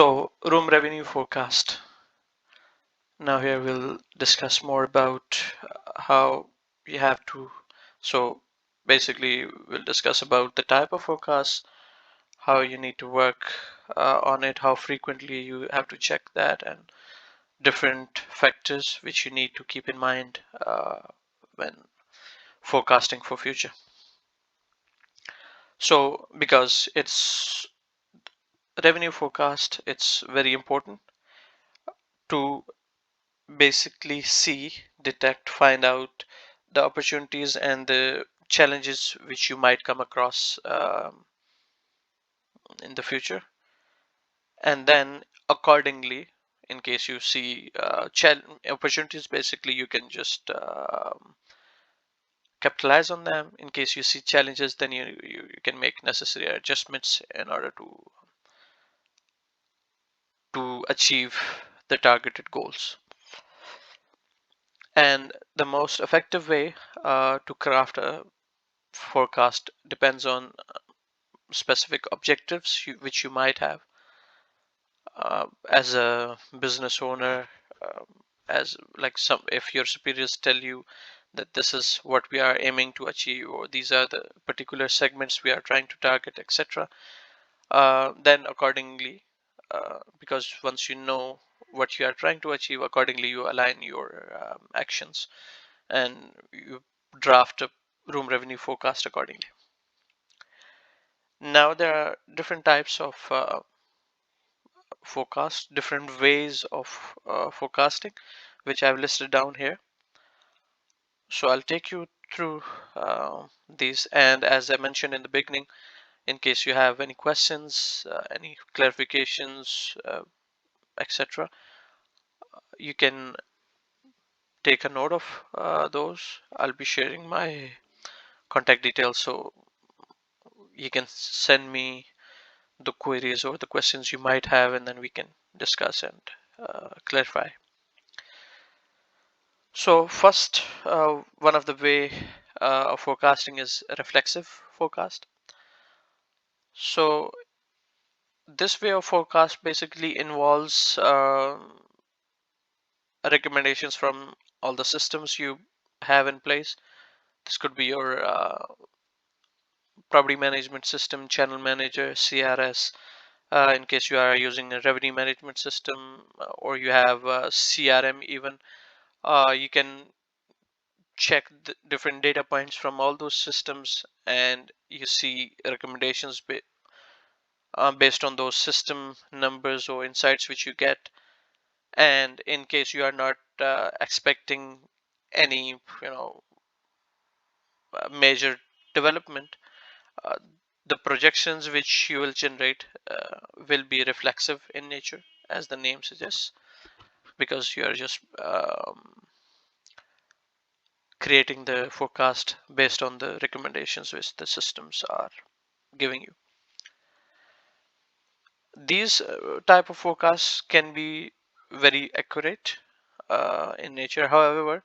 So, room revenue forecast. Now here we'll discuss more about how you have to. So basically we'll discuss about the type of forecast, how you need to work on it, how frequently you have to check that, and different factors which you need to keep in mind when forecasting for future. So because it's revenue forecast, it's very important to basically see, detect, find out the opportunities and the challenges which you might come across in the future, and then accordingly, in case you see opportunities, basically you can just capitalize on them. In case you see challenges, then you can make necessary adjustments in order to achieve the targeted goals. And the most effective way to craft a forecast depends on specific objectives which you might have as a business owner, um, as like some if your superiors tell you that this is what we are aiming to achieve, or these are the particular segments we are trying to target, etc. Then accordingly, because once you know what you are trying to achieve, accordingly you align your actions and you draft a room revenue forecast accordingly. Now there are different types of forecast, different ways of forecasting, which I've listed down here. So I'll take you through these, and as I mentioned in the beginning, in case you have any questions, any clarifications, etc., you can take a note of those. I'll be sharing my contact details, so you can send me the queries or the questions you might have, and then we can discuss and clarify. So first, one of the way of forecasting is a reflexive forecast. So this way of forecast basically involves recommendations from all the systems you have in place. This could be your property management system, channel manager, CRS. In case you are using a revenue management system, or you have CRM even, you can check the different data points from all those systems, and you see recommendations based on those system numbers or insights which you get. And in case you are not expecting any major development, uh, the projections which you will generate will be reflexive in nature, as the name suggests, because you are just creating the forecast based on the recommendations which the systems are giving you. These type of forecasts can be very accurate in nature. However,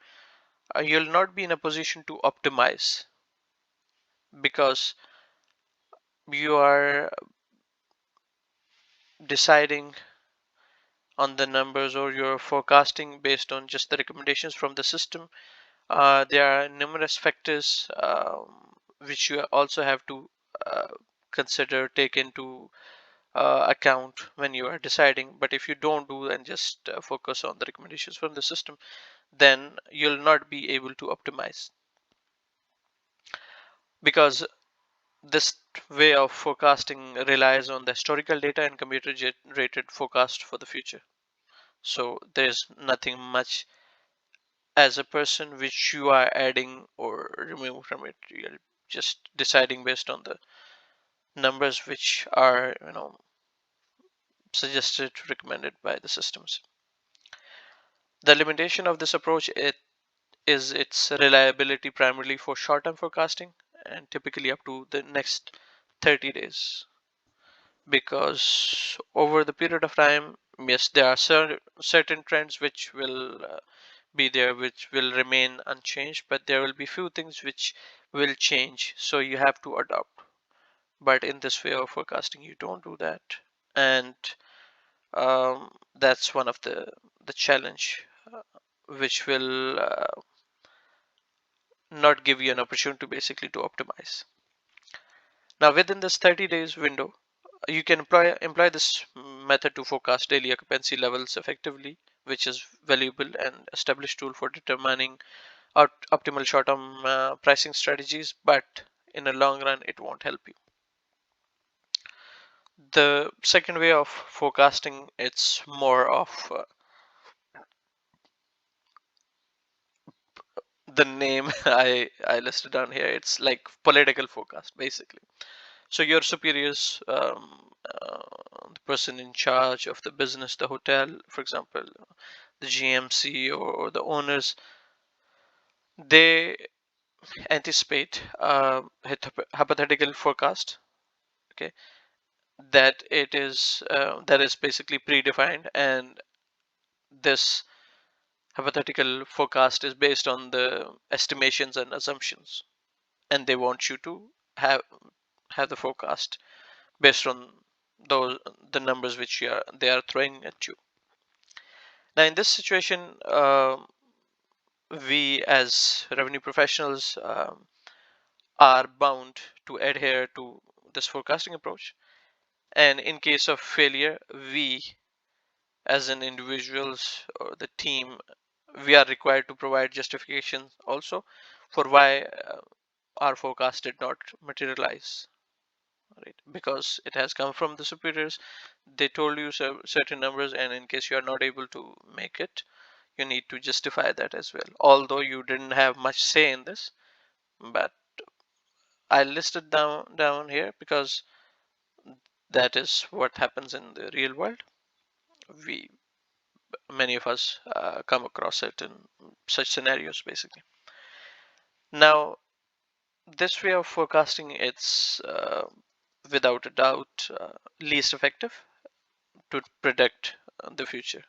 you'll not be in a position to optimize, because you are deciding on the numbers, or you're forecasting based on just the recommendations from the system. There are numerous factors which you also have to uh, consider, take into account when you are deciding. But if you don't do and just focus on the recommendations from the system, then you'll not be able to optimize, because this way of forecasting relies on the historical data and computer generated forecast for the future. So there's nothing much as a person which you are adding or removing from it. You're just deciding based on the numbers which are suggested, recommended by the systems. The limitation of this approach is its reliability, primarily for short-term forecasting, and typically up to the next 30 days. Because over the period of time, yes, there are certain trends which will be there, which will remain unchanged, but there will be few things which will change, so you have to adopt. But in this way of forecasting, you don't do that. And That's one of the challenge, which will not give you an opportunity to basically to optimize. Now within this 30 days window, you can employ this method to forecast daily occupancy levels effectively, which is valuable and established tool for determining optimal short-term pricing strategies, but in the long run it won't help you. The second way of forecasting, it's more of the name I listed down here. It's like political forecast basically. So your superiors, the person in charge of the business, the hotel, for example, the GMC or the owners, they anticipate hypothetical forecast. Okay, that is basically predefined, and this hypothetical forecast is based on the estimations and assumptions, and they want you to have have the forecast based on those the numbers which they are throwing at you. Now in this situation, we as revenue professionals are bound to adhere to this forecasting approach, and in case of failure, we as an individuals or the team, we are required to provide justification also for why our forecast did not materialize, right? Because it has come from the superiors. They told you certain numbers, and in case you are not able to make it, you need to justify that as well, although you didn't have much say in this. But I listed down here because that is what happens in the real world. We Many of us come across it in such scenarios basically. Now this way of forecasting, it's without a doubt least effective to predict the future,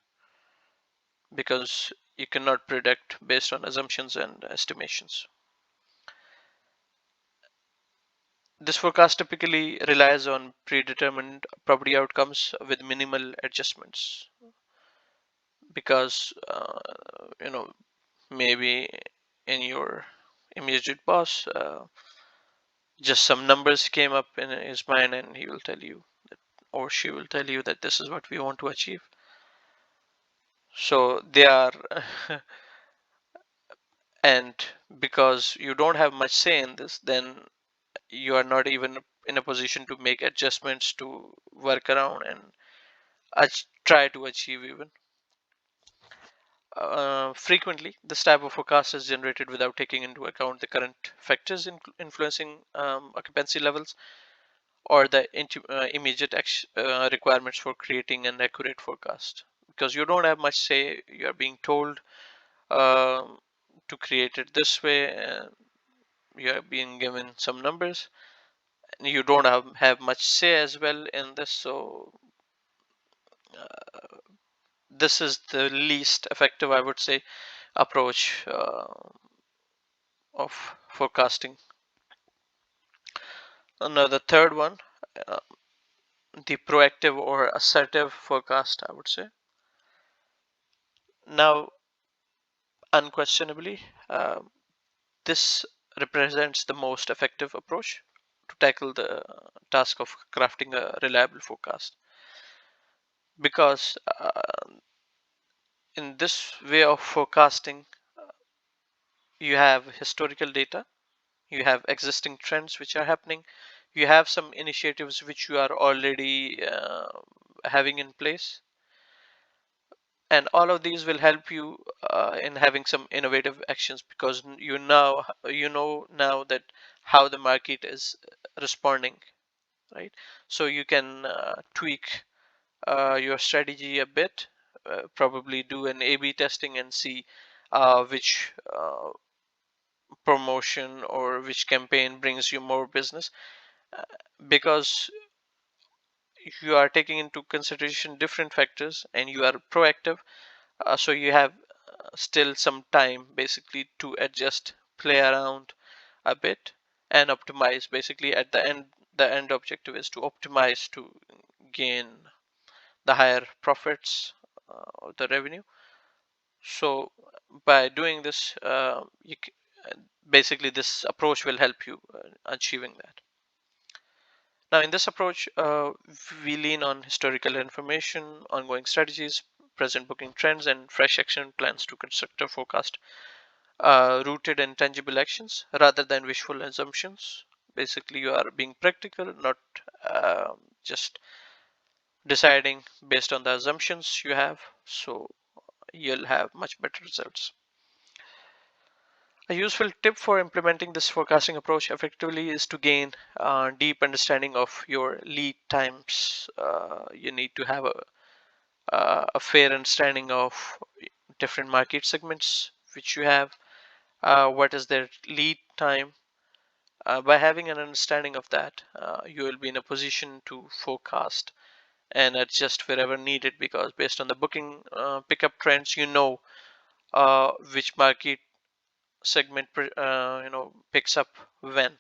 because you cannot predict based on assumptions and estimations. This forecast typically relies on predetermined property outcomes with minimal adjustments, because maybe in your immediate boss, just some numbers came up in his mind, and he will tell you that, or she will tell you that this is what we want to achieve. So they are and because you don't have much say in this, then you are not even in a position to make adjustments to work around and try to achieve even. Frequently, this type of forecast is generated without taking into account the current factors influencing occupancy levels, or the immediate requirements for creating an accurate forecast. Because you don't have much say, you are being told um, to create it this way, and you are being given some numbers, and you don't have much say as well in this. So this is the least effective, I would say, approach of forecasting. Another third one, uh, the proactive or assertive forecast, I would say. Now, unquestionably, this represents the most effective approach to tackle the task of crafting a reliable forecast, because in this way of forecasting, you have historical data, you have existing trends which are happening, you have some initiatives which you are already having in place, and all of these will help you in having some innovative actions, because you know now that how the market is responding, right? So you can tweak your strategy a bit, probably do an A/B testing and see which promotion or which campaign brings you more business, uh, because you are taking into consideration different factors and you are proactive. So you have still some time basically to adjust, play around a bit, and optimize. Basically, at the end, the end objective is to optimize to gain the higher profits, the revenue. So by doing this, basically this approach will help you achieving that. Now, in this approach, we lean on historical information, ongoing strategies, present booking trends, and fresh action plans to construct a forecast rooted in tangible actions rather than wishful assumptions. Basically, you are being practical, not just deciding based on the assumptions you have. So you'll have much better results. A useful tip for implementing this forecasting approach effectively is to gain deep understanding of your lead times. You need to have a fair understanding of different market segments which you have. What is their lead time? By having an understanding of that, you will be in a position to forecast and adjust wherever needed, because based on the booking pickup trends, you know which market segment picks up when.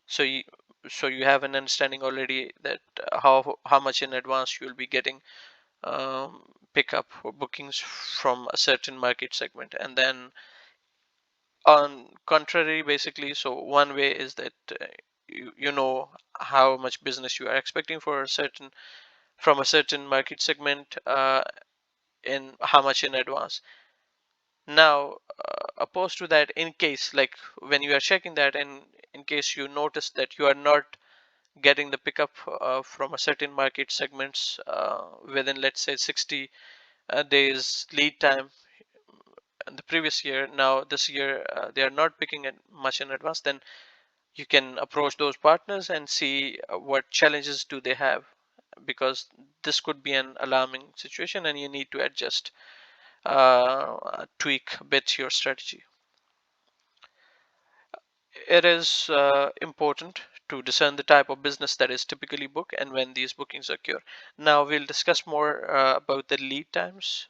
So you have an understanding already that how much in advance you will be getting pickup or bookings from a certain market segment. And then on contrary, basically, so one way is that you know how much business you are expecting for a certain from a certain market segment in how much in advance. Now, opposed to that, in case like when you are checking that, and in case you notice that you are not getting the pickup from a certain market segments within, let's say, 60 days lead time in the previous year, now this year they are not picking it much in advance, then you can approach those partners and see what challenges do they have, because this could be an alarming situation and you need to adjust, tweak a bit your strategy. It is important to discern the type of business that is typically booked and when these bookings occur. Now we'll discuss more about the lead times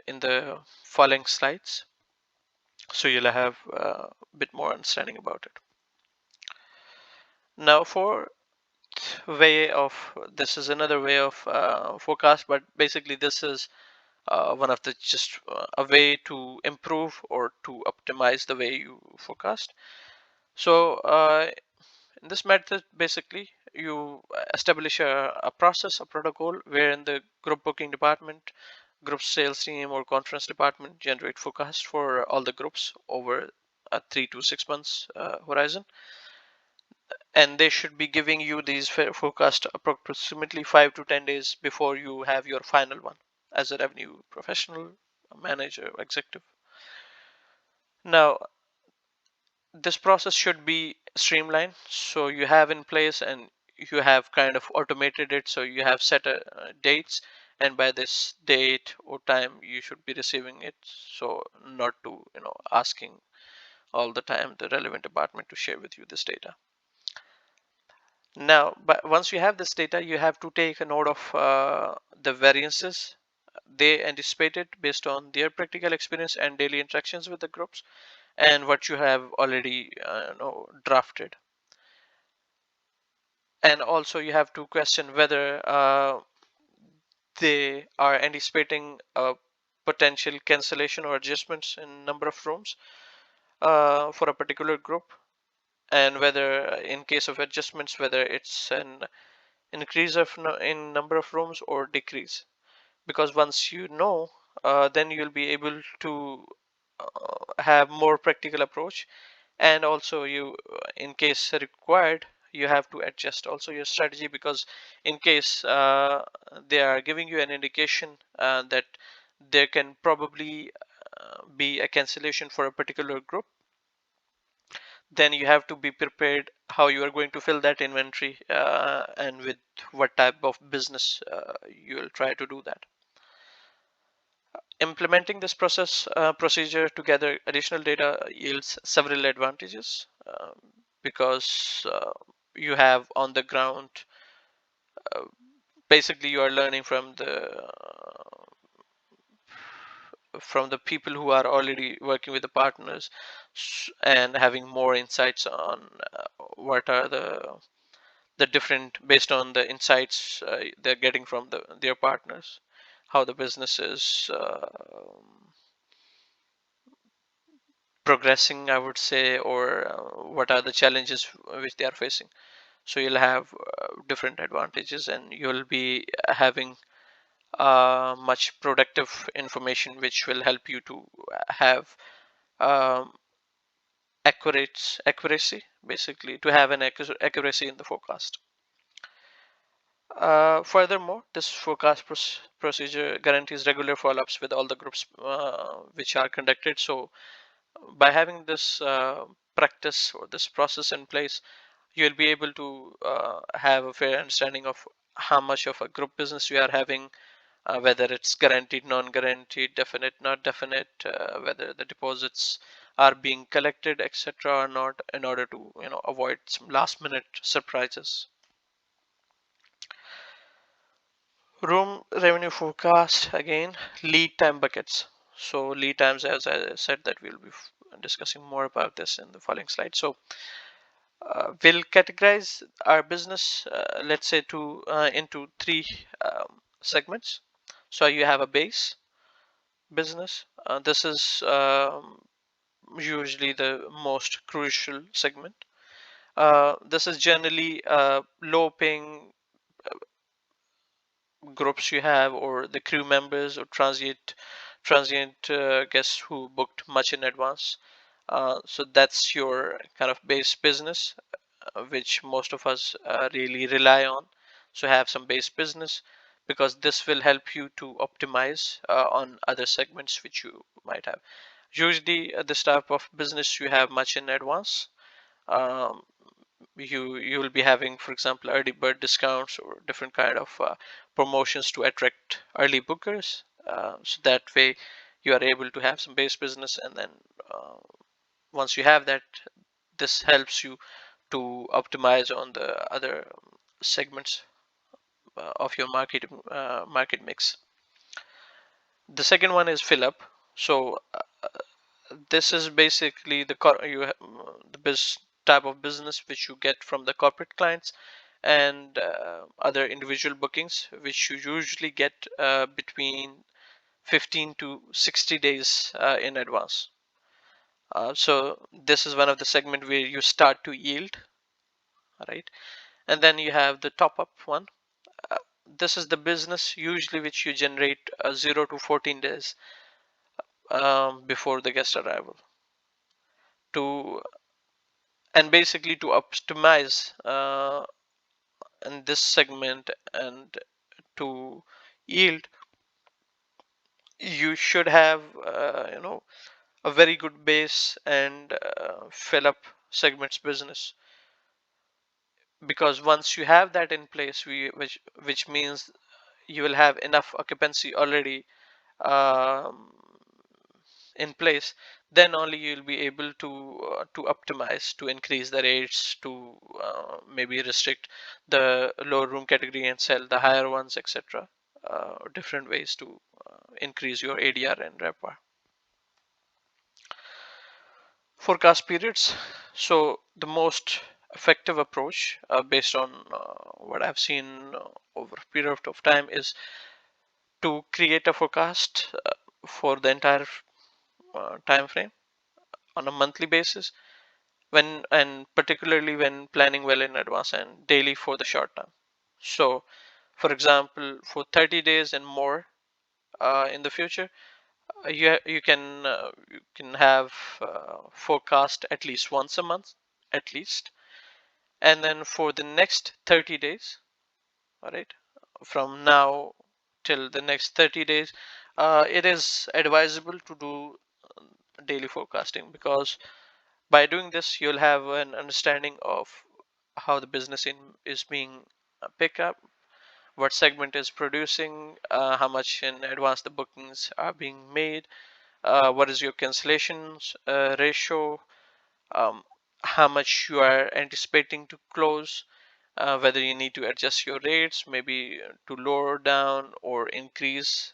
in the following slides, so you'll have a bit more understanding about it. Now, for way of this is another way of forecast, but basically this is one of the just a way to improve or to optimize the way you forecast. So in this method, basically you establish a process, a protocol, wherein the group booking department, group sales team, or conference department generate forecast for all the groups over a 3 to 6 months horizon, and they should be giving you these forecast approximately 5 to 10 days before you have your final one as a revenue professional, a manager, executive. Now, this process should be streamlined, so you have in place and you have kind of automated it, so you have set dates, and by this date or time you should be receiving it, so not to asking all the time the relevant department to share with you this data. Now, but once you have this data, you have to take a note of the variances they anticipated based on their practical experience and daily interactions with the groups, and what you have already drafted. And also you have to question whether they are anticipating a potential cancellation or adjustments in number of rooms for a particular group, and whether in case of adjustments, whether it's an increase of in number of rooms or decrease. Because once you know, then you'll be able to have more practical approach, and also you in case required, you have to adjust also your strategy, because in case they are giving you an indication that there can probably be a cancellation for a particular group, then you have to be prepared how you are going to fill that inventory, and with what type of business you will try to do that. Implementing this procedure to gather additional data yields several advantages, because you have on the ground, uh, basically you are learning from the people who are already working with the partners, and having more insights on what are the the different, based on the insights they're getting from their partners, how the business is progressing, I would say, or what are the challenges which they are facing. So you'll have different advantages, and you'll be having much productive information which will help you to have um, accuracy, basically to have an accuracy in the forecast. Furthermore, this forecast procedure guarantees regular follow-ups with all the groups which are conducted. So by having this practice or this process in place, you'll be able to have a fair understanding of how much of a group business you are having, whether it's guaranteed, non-guaranteed, definite, not definite, whether the deposits are being collected, etc., or not, in order to avoid some last-minute surprises. Room revenue forecast, again, lead time buckets. So lead times, as I said, that we'll be discussing more about this in the following slide. So we'll categorize our business, let's say, into three segments. So you have a base business. This is usually the most crucial segment. This is generally low paying groups you have, or the crew members, or transient guests who booked much in advance. So that's your kind of base business, which most of us really rely on. So have some base business, because this will help you to optimize on other segments which you might have. Usually, this type of business you have much in advance. Um, you will be having, for example, early bird discounts or different kind of promotions to attract early bookers. So that way, you are able to have some base business, and then uh, once you have that, this helps you to optimize on the other segments of your market mix. The second one is fill up. So this is basically the type of business which you get from the corporate clients and other individual bookings, which you usually get between 15 to 60 days in advance. So this is one of the segment where you start to yield, right? And then you have the top up one. uh, this is the business usually which you generate 0 to 14 days before the guest arrival, to and basically to optimize in this segment and to yield. You should have a very good base and fill up segments business, because once you have that in place, which means you will have enough occupancy already um, in place, then only you'll be able to optimize, to increase the rates, to maybe restrict the lower room category and sell the higher ones, etc. Different ways to increase your ADR and RevPAR. Forecast periods. So the most effective approach, based on what I've seen over a period of time, is to create a forecast for the entire time frame on a monthly basis, when and particularly when planning well in advance, and daily for the short term. So for example, for 30 days and more in the future, you can have forecast at least once a month, at least. And then for the next 30 days, all right, from now till the next 30 days, it is advisable to do daily forecasting, because by doing this, you'll have an understanding of how the business is being picked up, what segment is producing, how much in advance the bookings are being made, what is your cancellations ratio, um, how much you are anticipating to close, whether you need to adjust your rates, maybe to lower down or increase.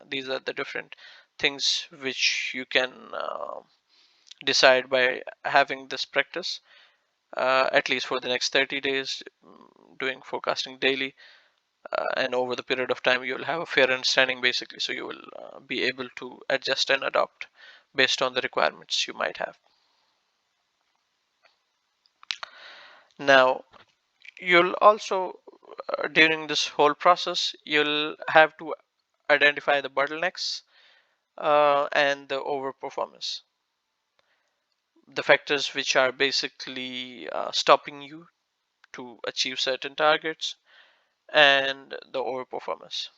These are the different things which you can decide by having this practice. at least for the next 30 days, doing forecasting daily, and over the period of time you'll have a fair understanding basically, so you will be able to adjust and adopt based on the requirements you might have. Now you'll also, during this whole process, you'll have to identify the bottlenecks and the overperformance, the factors which are basically stopping you to achieve certain targets, and the overperformance,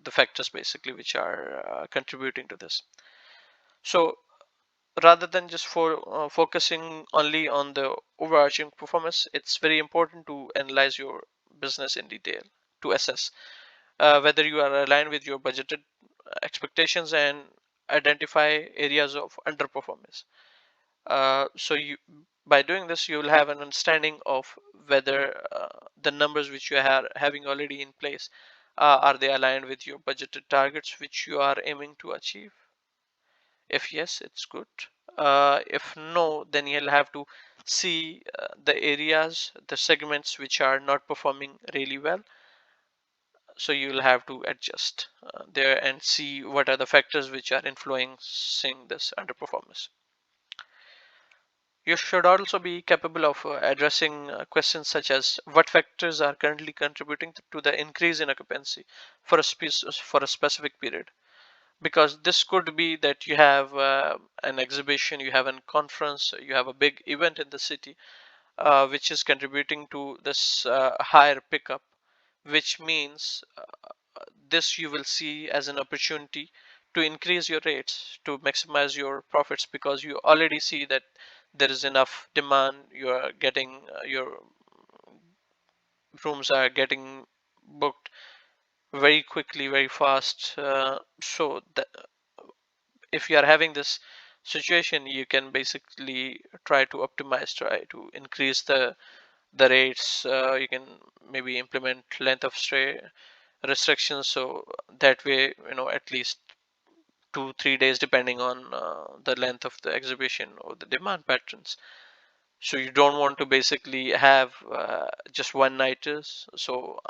the factors basically which are contributing to this. So rather than just focusing only on the overarching performance, it's very important to analyze your business in detail to assess whether you are aligned with your budgeted expectations and identify areas of underperformance. So you, by doing this, you will have an understanding of whether the numbers which you are having already in place, are they aligned with your budgeted targets which you are aiming to achieve. If yes, it's good. If no, then you'll have to see the areas, the segments which are not performing really well. So you'll have to adjust there and see what are the factors which are influencing this underperformance. You should also be capable of addressing questions such as what factors are currently contributing to the increase in occupancy for for a specific period. Because this could be that you have an exhibition, you have a conference, you have a big event in the city, which is contributing to this higher pickup, which means this you will see as an opportunity to increase your rates to maximize your profits, because you already see that there is enough demand, you are getting your rooms are getting booked very quickly, very fast. So that if you are having this situation, you can basically try to optimize, try to increase the rates. You can maybe implement length of stay restrictions, so that way, at least 2 3 days depending on the length of the exhibition or the demand patterns. So you don't want to basically have just one nighters. So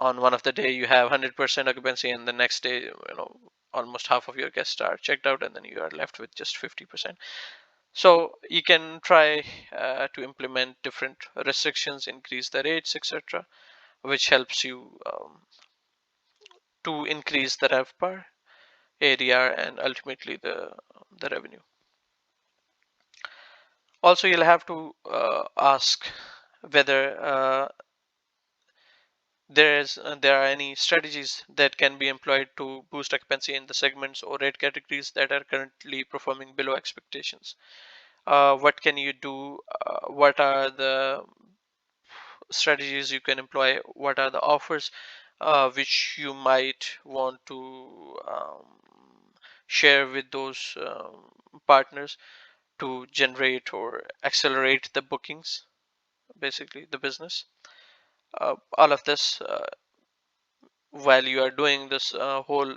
on one of the day you have 100% occupancy, and the next day, almost half of your guests are checked out, and then you are left with just 50%. So you can try to implement different restrictions, increase the rates, etc., which helps you to increase the RevPAR, ADR, and ultimately the revenue. Also, you'll have to ask whether there are any strategies that can be employed to boost occupancy in the segments or rate categories that are currently performing below expectations. What can you do? What are the strategies you can employ? What are the offers which you might want to share with those partners to generate or accelerate the bookings, basically the business? All of this, while you are doing this whole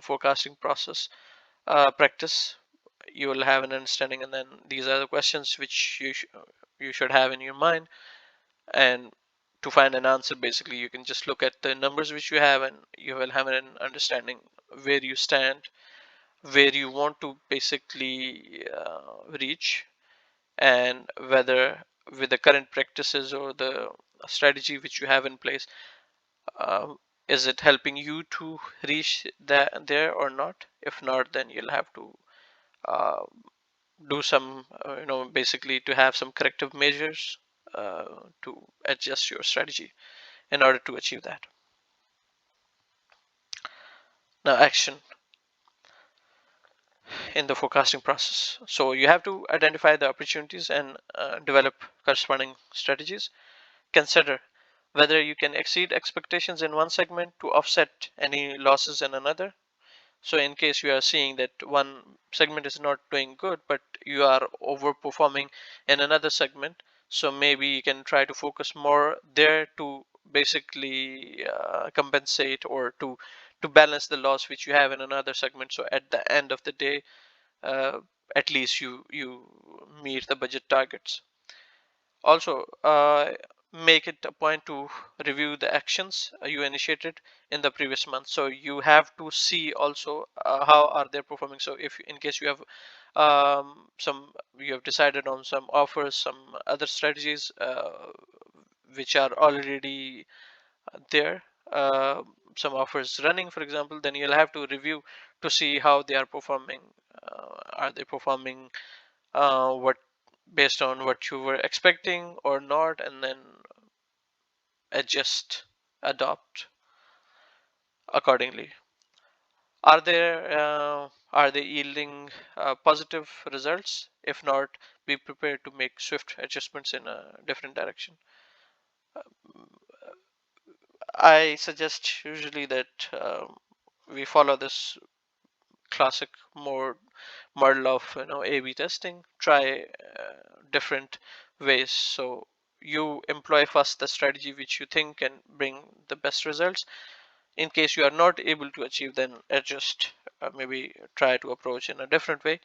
forecasting process practice, you will have an understanding, and then these are the questions which you should have in your mind. And to find an answer, basically you can just look at the numbers which you have, and you will have an understanding where you stand, where you want to basically reach, and whether with the current practices or the strategy which you have in place, uh, is it helping you to reach that there or not. If not, then you'll have to uh, do some, basically to have some corrective measures to adjust your strategy in order to achieve that. Now, action in the forecasting process. So you have to identify the opportunities and develop corresponding strategies. Consider whether you can exceed expectations in one segment to offset any losses in another. So in case you are seeing that one segment is not doing good, but you are overperforming in another segment, so maybe you can try to focus more there to basically compensate, or to balance the loss which you have in another segment. So at the end of the day, uh, at least you meet the budget targets. Also, make it a point to review the actions you initiated in the previous month. So you have to see also how are they performing. So if in case you have some, you have decided on some offers, some other strategies which are already there, uh, some offers running, for example, then you'll have to review to see how they are performing. Are they performing what based on what you were expecting or not, and then adjust, adopt accordingly. Are they yielding positive results? If not, be prepared to make swift adjustments in a different direction. I suggest usually that we follow this classic model of A/B testing. Try different ways. So you employ first the strategy which you think can bring the best results. In case you are not able to achieve, then adjust. Maybe try to approach in a different way.